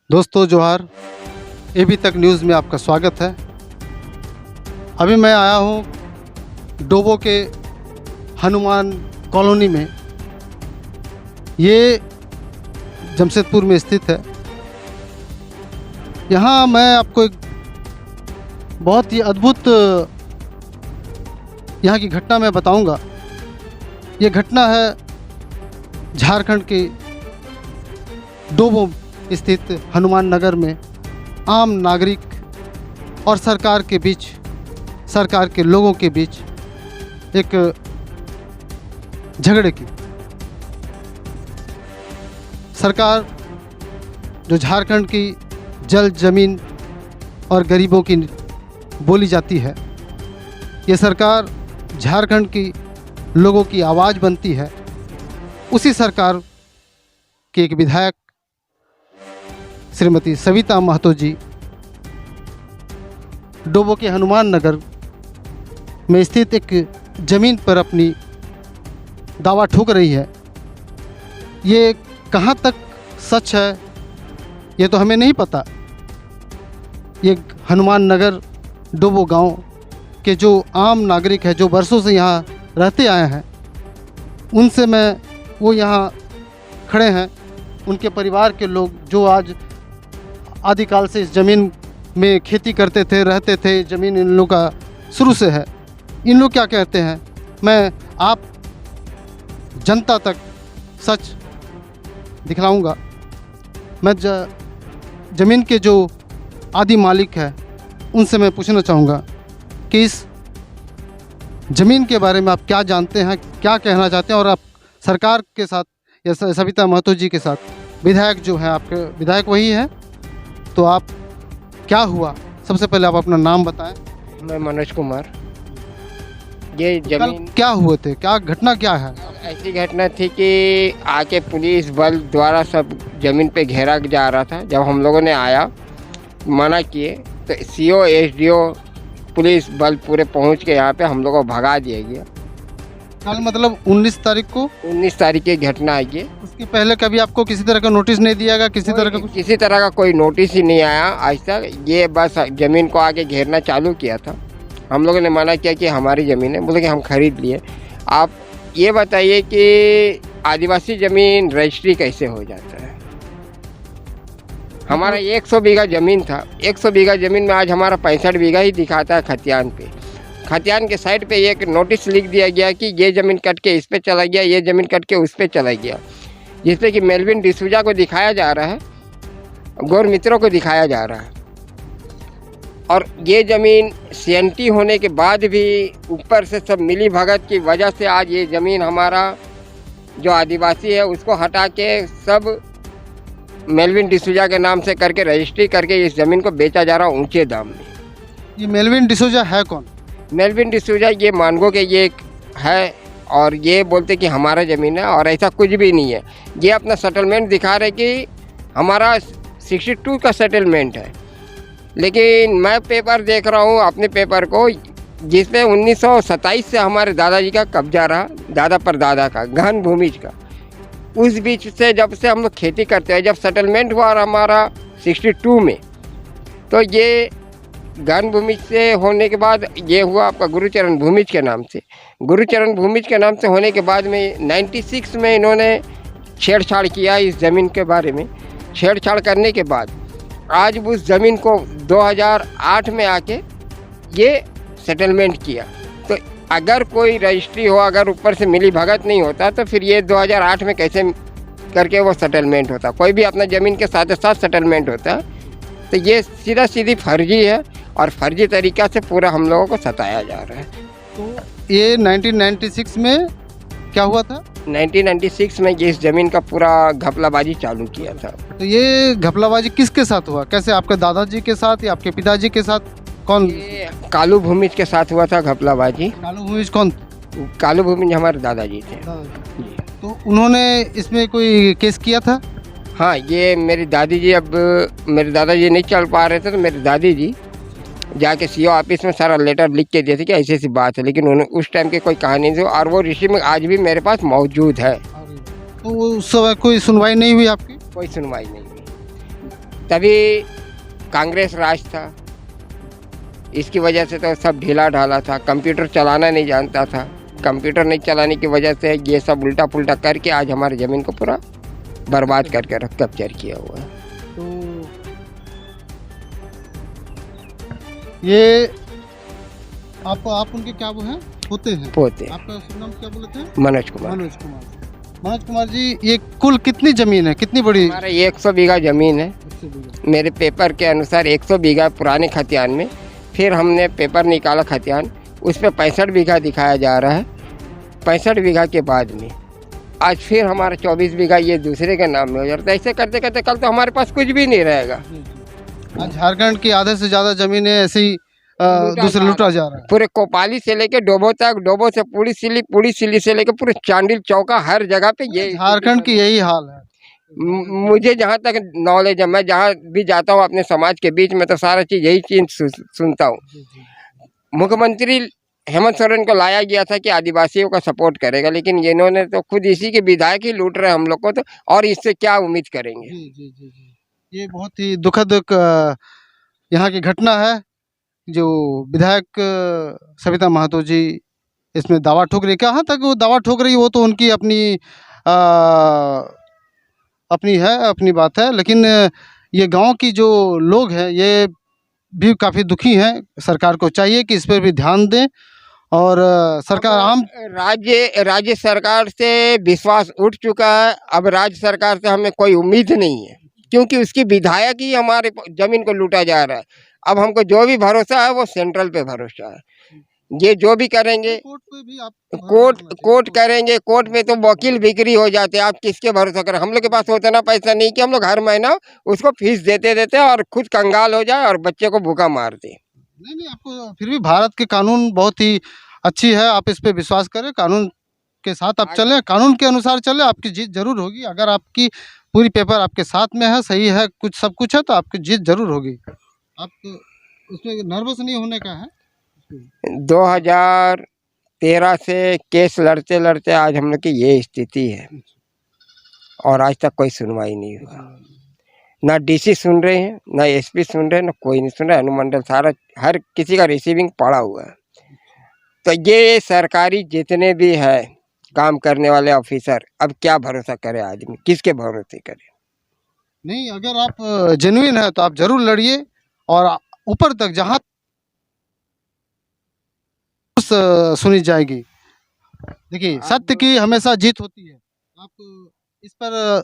दोस्तों जोहार, एबी तक न्यूज़ में आपका स्वागत है। अभी मैं आया हूँ डोबो के हनुमान कॉलोनी में। ये जमशेदपुर में स्थित है। यहाँ मैं आपको एक बहुत ही अद्भुत यहाँ की घटना मैं बताऊंगा। ये घटना है झारखंड के डोबो स्थित हनुमान नगर में आम नागरिक और सरकार के बीच, सरकार के लोगों के बीच एक झगड़े की। सरकार जो झारखंड की जल जमीन और गरीबों की बोली जाती है, ये सरकार झारखंड की लोगों की आवाज़ बनती है। उसी सरकार के एक विधायक श्रीमती सविता महतो जी डोबो के हनुमान नगर में स्थित एक ज़मीन पर अपनी दावा ठोक रही है। ये कहाँ तक सच है ये तो हमें नहीं पता। ये हनुमान नगर डोबो गांव के जो आम नागरिक है, जो बरसों से यहाँ रहते आए हैं, उनसे मैं वो यहाँ खड़े हैं, उनके परिवार के लोग जो आज आदिकाल से इस ज़मीन में खेती करते थे, रहते थे। ज़मीन इन लोग का शुरू से है। इन लोग क्या कहते हैं, मैं आप जनता तक सच दिखलाऊंगा। मैं ज़मीन के जो आदि मालिक है उनसे मैं पूछना चाहूँगा कि इस ज़मीन के बारे में आप क्या जानते हैं, क्या कहना चाहते हैं, और आप सरकार के साथ या सविता महतो जी के साथ, विधायक जो हैं आपके विधायक वही हैं, तो आप क्या हुआ, सबसे पहले आप अपना नाम बताएं। मैं मनोज कुमार। ये जमीन क्या हुए थे, क्या घटना क्या है? ऐसी घटना थी कि आके पुलिस बल द्वारा सब जमीन पे घेरा जा रहा था। जब हम लोगों ने आया, मना किए, तो सीओ एसडीओ पुलिस बल पूरे पहुंच के यहाँ पे हम लोगों को भगा दिया गया। कल मतलब 19 तारीख को? 19 तारीख की घटना आई है। उसके पहले कभी आपको किसी तरह का नोटिस नहीं दिया गया? किसी तरह का कोई नोटिस ही नहीं आया आज तक। ये बस ज़मीन को आके घेरना चालू किया था। हम लोगों ने मना किया कि हमारी ज़मीन है, बोले कि हम खरीद लिए। आप ये बताइए कि आदिवासी ज़मीन रजिस्ट्री कैसे हो जाता है? हमारा 100 बीघा ज़मीन था। 100 बीघा ज़मीन में आज हमारा 65 बीघा ही दिखाता है खतियान पे। खतियान के साइड पे एक नोटिस लिख दिया गया कि ये ज़मीन कट के इस पे चला गया, ये ज़मीन कट के उस पे चला गया, जिसपे कि मेलविन डिसूजा को दिखाया जा रहा है, गौर मित्रों को दिखाया जा रहा है। और ये ज़मीन CNT होने के बाद भी ऊपर से सब मिली भगत की वजह से आज ये ज़मीन हमारा जो आदिवासी है उसको हटा के सब मेलविन डिसूजा के नाम से करके रजिस्ट्री करके इस ज़मीन को बेचा जा रहा है ऊंचे दाम में। ये मेलविन डिसूजा है कौन? मेलविन डिसूजा ये मानगो के ये एक है, और ये बोलते कि हमारा ज़मीन है, और ऐसा कुछ भी नहीं है। ये अपना सेटलमेंट दिखा रहे कि हमारा 62 का सेटलमेंट है, लेकिन मैं पेपर देख रहा हूँ अपने पेपर को, जिसमें 1927 से हमारे दादाजी का कब्जा रहा, दादा पर दादा का गहन भूमिज का। उस बीच से जब से हम लोग खेती करते हैं, जब सेटलमेंट हुआ हमारा 62 में, तो ये गहन भूमिज से होने के बाद ये हुआ आपका गुरुचरण भूमिज के नाम से। गुरुचरण भूमिज के नाम से होने के बाद में 96 में इन्होंने छेड़छाड़ किया इस ज़मीन के बारे में। छेड़छाड़ करने के बाद आज उस ज़मीन को 2008 में आके ये सेटलमेंट किया। तो अगर कोई रजिस्ट्री हो, अगर ऊपर से मिली भगत नहीं होता, तो फिर ये 2008 में कैसे करके वो सेटलमेंट होता? कोई भी अपना ज़मीन के साथ साथ सेटलमेंट होता है। तो ये सीधा सीधी फर्जी है, और फर्जी तरीक़ा से पूरा हम लोगों को सताया जा रहा है। तो ये 1996 में क्या हुआ था? 1996 में ये इस ज़मीन का पूरा घपलाबाजी चालू किया था। तो ये घपलाबाजी किसके साथ हुआ? कैसे, आपके दादाजी के साथ या आपके पिताजी के साथ? कौन? ये कालू भूमिज के साथ हुआ था घपलाबाजी। कालू भूमिज कौन? कालू भूमिज हमारे दादाजी थे। तो उन्होंने इसमें कोई केस किया था? हाँ, ये मेरी दादी जी, अब मेरे दादाजी नहीं चल पा रहे थे, तो मेरी दादी जी जाके सीओ ऑफिस में सारा लेटर लिख के दिए थे कि ऐसी ऐसी बात है, लेकिन उन्होंने उस टाइम की कोई कहानी नहीं थी और वो रिसीविंग आज भी मेरे पास मौजूद है। तो उस समय कोई सुनवाई नहीं हुई आपकी? कोई सुनवाई नहीं हुई। तभी कांग्रेस राज था, इसकी वजह से तो सब ढीला ढाला था, कंप्यूटर चलाना नहीं जानता था। कंप्यूटर नहीं चलाने की वजह से ये सब उल्टा पुल्टा करके आज हमारी ज़मीन को पूरा बर्बाद करके कैप्चर किया हुआ है। तो ये आप उनके क्या वो हैं? होते हैं? पोते आपका शुभ नाम क्या बोले थे? मनोज कुमार। मनोज कुमार। मनोज कुमार जी, ये कुल कितनी जमीन है, कितनी बड़ी? हमारा 100 बीघा ज़मीन है। 100 बीघा। मेरे पेपर के अनुसार 100 बीघा पुराने खतियान में, फिर हमने पेपर निकाला खतियान, उस पर 65 बीघा दिखाया जा रहा है। 65 बीघा के बाद में आज फिर हमारा 24 बीघा ये दूसरे के नाम में हो जाता है। ऐसे करते करते कल तो हमारे पास कुछ भी नहीं रहेगा। आज झारखंड की आधे से ज़्यादा जमीनें ऐसे ही दूसरे लूटा जा रहा है। पूरे कोपाली से लेके डोबो तक, डोबो से पूरी सिली से लेके पूरे चांडिल चौका हर जगह पे ये झारखंड की यही हाल है। मुझे जहाँ तक नॉलेज है, मैं जहाँ भी जाता हूँ अपने समाज के बीच में तो सारा चीज़ यही चीज़ सुनता हूँ। मुख्यमंत्री हेमंत सोरेन को लाया गया था कि आदिवासियों का सपोर्ट करेगा, लेकिन इन्होंने तो खुद इसी के विधायक ही लूट रहे हैं हम लोग को, तो और इससे क्या उम्मीद करेंगे। जी जी जी जी, ये बहुत ही दुखद यहाँ की घटना है जो विधायक सविता महतो जी इसमें दावा ठोक रही। कहाँ तक वो दावा ठोक रही वो तो उनकी अपनी बात है, लेकिन ये गांव की जो लोग हैं ये भी काफ़ी दुखी हैं। सरकार को चाहिए कि इस पर भी ध्यान दें और सरकार राज्य सरकार से विश्वास उठ चुका है। अब राज्य सरकार से हमें कोई उम्मीद नहीं है, क्योंकि उसकी विधायक ही हमारे ज़मीन को लूटा जा रहा है। अब हमको जो भी भरोसा है वो सेंट्रल पे भरोसा है। ये जो भी करेंगे कोर्ट पे भी आप कोर्ट करेंगे, कोर्ट में तो वकील बिक्री हो जाते हैं। आप किसके भरोसा करें? हम लोग के पास उतना पैसा नहीं कि हम लोग हर महीना उसको फीस देते देते और खुद कंगाल हो जाए और बच्चे को भूखा मार दे। नहीं, आपको फिर भी भारत के कानून बहुत ही अच्छी है, आप इस पे विश्वास करें, कानून के साथ आप चलें, कानून के अनुसार चलें, आपकी जीत जरूर होगी। अगर आपकी पूरी पेपर आपके साथ में है, सही है, कुछ सब कुछ है, तो आपकी जीत जरूर होगी। आप उसमें नर्वस नहीं होने का है। 2013 से केस लड़ते लड़ते आज हम लोग की ये स्थिति है और आज तक कोई सुनवाई नहीं हुआ। ना डीसी सुन रहे हैं, ना एसपी सुन रहे हैं, ना कोई नहीं सुन रहा। अनुमंडल सारा हर किसी का रिसीविंग पड़ा हुआ है। तो ये सरकारी जितने भी है काम करने वाले ऑफिसर, अब क्या भरोसा करे आदमी, किसके भरोसे करे? नहीं, अगर आप जेन्युइन है तो आप जरूर लड़िए और ऊपर तक जहाँ सुनी जाएगी। देखिए, सत्य की हमेशा जीत होती है। आप इस पर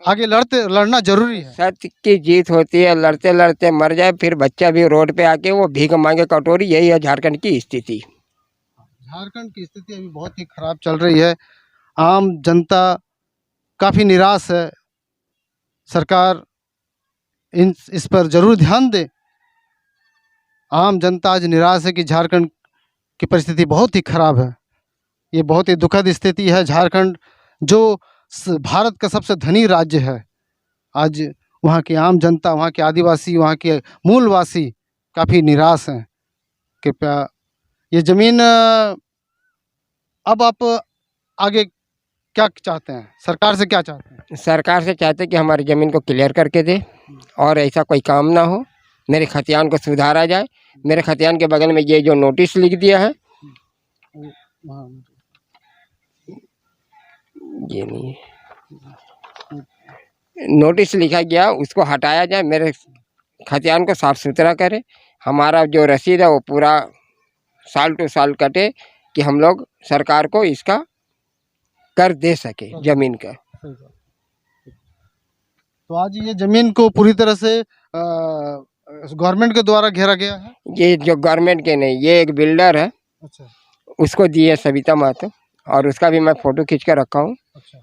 आगे लड़ना जरूरी है। सत्य की जीत होती है, लड़ते लड़ते मर जाए फिर बच्चा भी रोड पे आके वो भीख मांगे कटोरी। यही है झारखंड की स्थिति। झारखंड की स्थिति अभी बहुत ही खराब चल रही है। आम जनता काफ़ी निराश है। सरकार इस पर जरूर ध्यान दे। आम जनता आज निराश है कि झारखंड की परिस्थिति बहुत ही खराब है। ये बहुत ही दुखद स्थिति है। झारखंड जो भारत का सबसे धनी राज्य है, आज वहाँ की आम जनता, वहाँ के आदिवासी, वहाँ के मूलवासी काफ़ी निराश हैं। कृपया ये ज़मीन अब आप आगे क्या चाहते हैं? सरकार से क्या चाहते हैं? सरकार से चाहते कि हमारी ज़मीन को क्लियर करके दे और ऐसा कोई काम ना हो। मेरे खतियान को सुधारा जाए। मेरे खतियान के बगल में ये जो नोटिस लिख दिया है, ये नहीं नोटिस लिखा गया, उसको हटाया जाए। मेरे खतियान को साफ सुथरा करे। हमारा जो रसीद है वो पूरा साल टू साल कटे कि हम लोग सरकार को इसका कर दे सके ज़मीन का। तो आज ये ज़मीन को पूरी तरह से गवर्नमेंट के द्वारा घेरा गया है। ये जो गवर्नमेंट के नहीं, ये एक बिल्डर है। अच्छा। उसको दी है सविता महतो और उसका भी मैं फ़ोटो खींच कर रखा हूँ। अच्छा।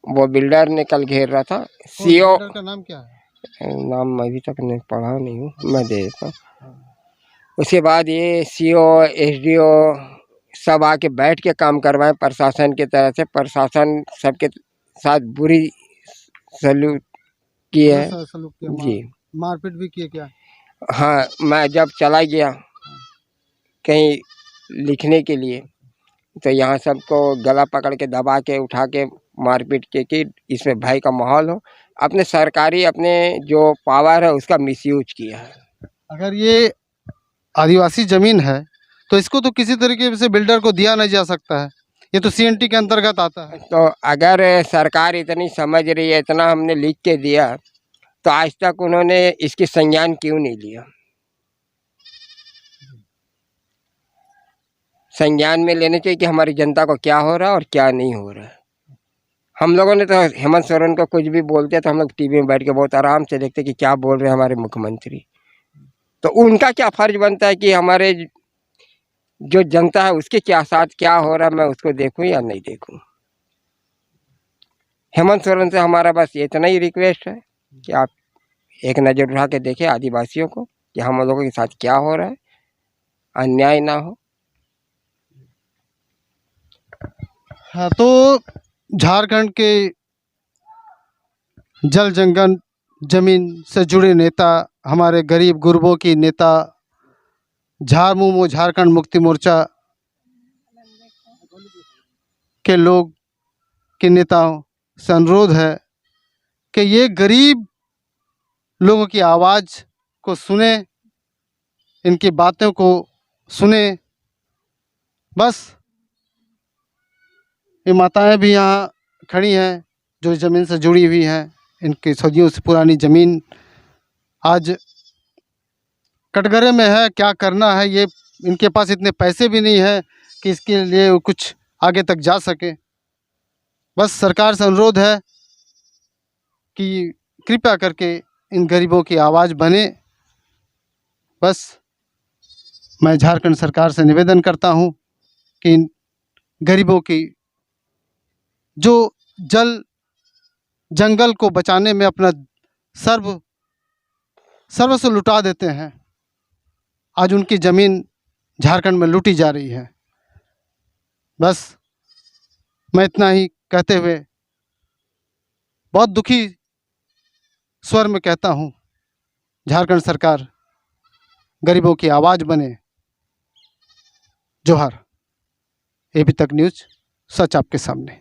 वो बिल्डर ने कल घेर रहा था। सीओ का नाम क्या है? नाम मैं अभी तक नहीं पढ़ा नहीं हूँ, मैं दे देता हूँ। उसके बाद ये सीओ एसडीओ सब आके बैठ के काम करवाएं प्रशासन की तरह से। प्रशासन सबके साथ बुरी सलूक किए है जी। मारपीट भी किए क्या? हाँ, मैं जब चला गया कहीं लिखने के लिए, तो यहाँ सबको गला पकड़ के दबा के उठा के मारपीट के कि इसमें भय का माहौल हो। अपने सरकारी अपने जो पावर है उसका मिसयूज किया है। अगर ये आदिवासी ज़मीन है तो इसको तो किसी तरीके से बिल्डर को दिया नहीं जा सकता है, ये तो सीएनटी के अंतर्गत आता है। तो अगर सरकार इतनी समझ रही है, इतना हमने लिख के दिया, तो आज तक उन्होंने इसकी संज्ञान क्यों नहीं लिया? संज्ञान में लेने चाहिए कि हमारी जनता को क्या हो रहा है और क्या नहीं हो रहा है। हम लोगों ने तो हेमंत सोरेन को कुछ भी बोलते हैं तो हम लोग टीवी में बैठ के बहुत आराम से देखते कि क्या बोल रहे हैं हमारे मुख्यमंत्री। तो उनका क्या फर्ज बनता है कि हमारे जो जनता है उसके क्या साथ क्या हो रहा है, मैं उसको देखूं या नहीं देखूं। हेमंत सोरेन से हमारा बस इतना ही रिक्वेस्ट है कि आप एक नज़र उठा के देखें आदिवासियों को कि हम लोगों के साथ क्या हो रहा है, अन्याय ना हो। हाँ, तो झारखंड के जल जंगल जमीन से जुड़े नेता, हमारे गरीब गुरबों की नेता झारमूमो झारखंड मुक्ति मोर्चा के लोग के नेताओं से अनुरोध है कि ये गरीब लोगों की आवाज़ को सुने, इनकी बातों को सुने। बस ये माताएं भी यहाँ खड़ी हैं जो ज़मीन से जुड़ी हुई हैं, इनकी सदियों से पुरानी ज़मीन आज कटघरे में है। क्या करना है, ये इनके पास इतने पैसे भी नहीं है कि इसके लिए वो कुछ आगे तक जा सके। बस सरकार से अनुरोध है कि कृपया करके इन गरीबों की आवाज़ बने। बस मैं झारखंड सरकार से निवेदन करता हूँ कि इन गरीबों की जो जल जंगल को बचाने में अपना सर्वस्व लुटा देते हैं, आज उनकी ज़मीन झारखंड में लूटी जा रही है। बस मैं इतना ही कहते हुए बहुत दुखी स्वर में कहता हूँ, झारखंड सरकार गरीबों की आवाज़ बने। जोहार। एबी तक न्यूज़, सच आपके सामने।